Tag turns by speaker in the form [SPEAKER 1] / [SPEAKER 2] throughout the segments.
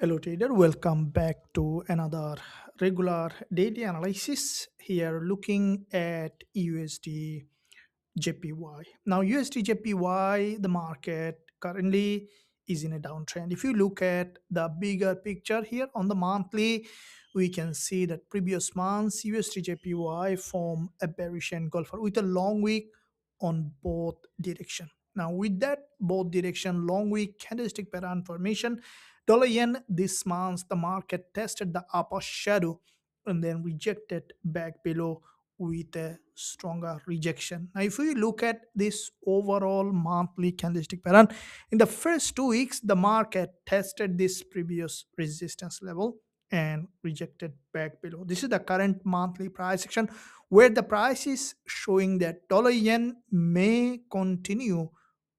[SPEAKER 1] Hello trader, welcome back to another regular daily analysis here looking at USD JPY. Now USD JPY, the market currently is in a downtrend. If you look at the bigger picture here on the monthly, we can see that previous months USD JPY formed a bearish engulfer with a long wick on both direction. Now with that both direction long wick candlestick pattern formation, dollar yen this month the market tested the upper shadow and then rejected back below with a stronger rejection. Now, if we look at this overall monthly candlestick pattern, in the first 2 weeks, the market tested this previous resistance level and rejected back below. This is the current monthly price action where the price is showing that dollar yen may continue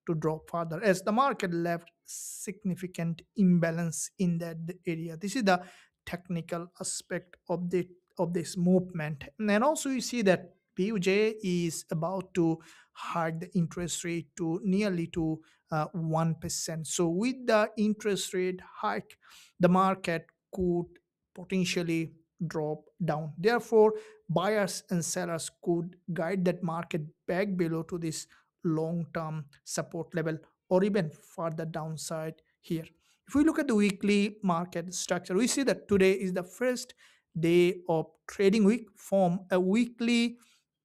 [SPEAKER 1] to drop further as the market left significant imbalance in that area. This is the technical aspect of this movement. And also you see that BUJ is about to hike the interest rate to nearly to 1%. So with the interest rate hike, the market could potentially drop down. Therefore, buyers and sellers could guide that market back below to this long-term support level or even further downside here. If we look at the weekly market structure, we see that today is the first day of trading week form a weekly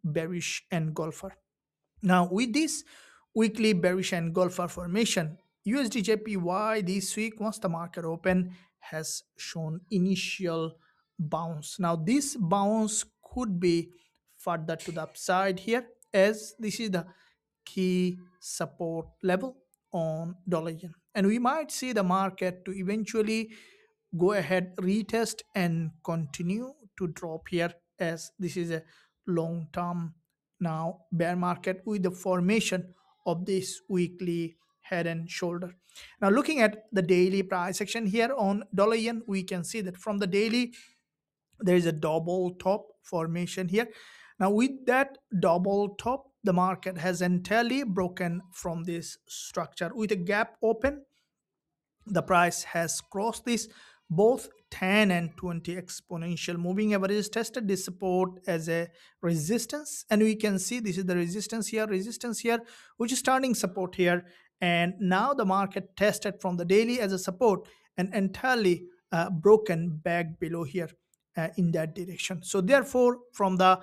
[SPEAKER 1] bearish engulfer. Now, with this weekly bearish engulfer formation, USD JPY this week, once the market open, has shown initial bounce. Now, this bounce could be further to the upside here, as this is the key support level on dollar yen. And we might see the market to eventually go ahead, retest, and continue to drop here, as this is a long term now bear market with the formation of this weekly head and shoulder. Now looking at the daily price action here on dollar yen, we can see that from the daily there is a double top formation here. Now with that double top, the market has entirely broken from this structure with a gap open. The price has crossed this both 10 and 20 exponential moving averages, tested this support as a resistance, and we can see this is the resistance here, which is turning support here. And now the market tested from the daily as a support and entirely broken back below here in that direction. So therefore, from the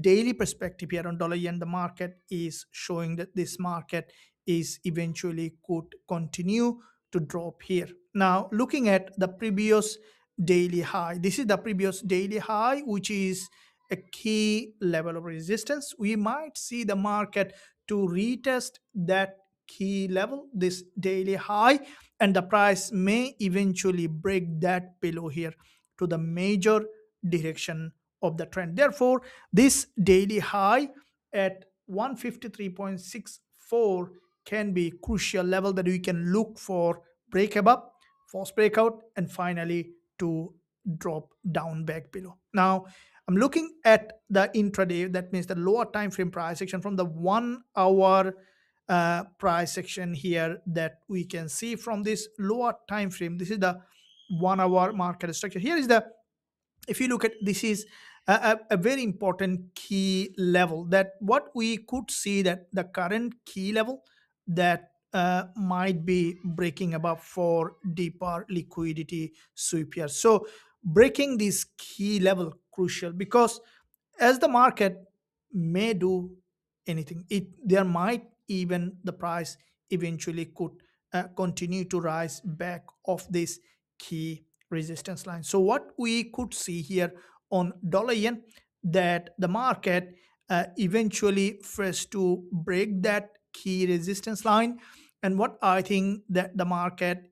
[SPEAKER 1] daily perspective here on dollar yen, the market is showing that this market is eventually could continue to drop here. Now looking at the previous daily high, this is the previous daily high, which is a key level of resistance. We might see the market to retest that key level, this daily high, and the price may eventually break that below here to the major direction of the trend. Therefore, this daily high at 153.64 can be crucial level that we can look for break above, false breakout, and finally to drop down back below. Now I'm looking at the intraday, that means the lower time frame price action from the 1 hour price action here, that we can see from this lower time frame. This is the 1 hour market structure. Here is the, if you look at, this is a very important key level, that what we could see that the current key level that might be breaking above for deeper liquidity sweep here. So breaking this key level crucial, because as the market may do anything, it there might even the price eventually could continue to rise back of this key resistance line. So what we could see here on dollar yen, that the market eventually first to break that key resistance line. And what I think that the market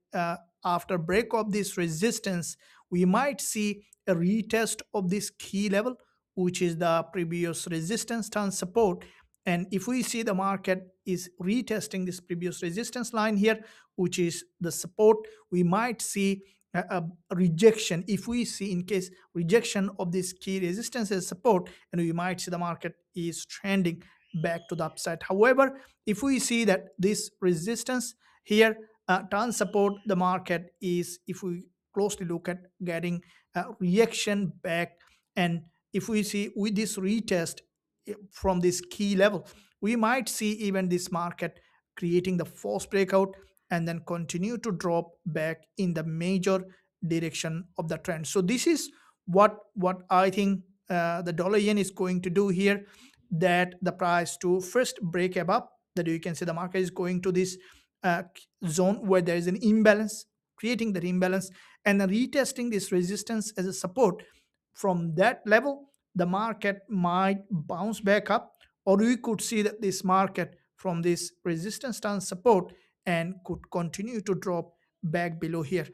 [SPEAKER 1] after break of this resistance, we might see a retest of this key level, which is the previous resistance turn support. And if we see the market is retesting this previous resistance line here, which is the support, we might see a rejection. If we see in case rejection of this key resistance as support, and we might see the market is trending back to the upside. However, if we see that this resistance here turn support the market is, if we closely look at getting a reaction back, and if we see with this retest from this key level, we might see even this market creating the false breakout and then continue to drop back in the major direction of the trend. So this is what I think the dollar yen is going to do here, that the price to first break above, that you can see the market is going to this uh, zone where there is an imbalance, creating that imbalance, and then retesting this resistance as a support. From that level, the market might bounce back up, or we could see that this market from this resistance turns support and could continue to drop back below here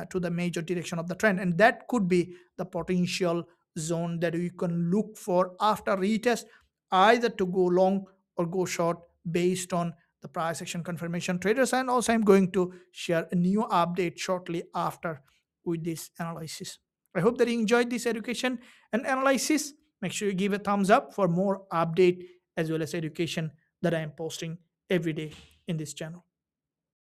[SPEAKER 1] to the major direction of the trend. And that could be the potential zone that we can look for after retest, either to go long or go short based on the price action confirmation traders. And also I'm going to share a new update shortly after with this analysis. I hope that you enjoyed this education and analysis. Make sure you give a thumbs up for more update as well as education that I am posting every day in this channel.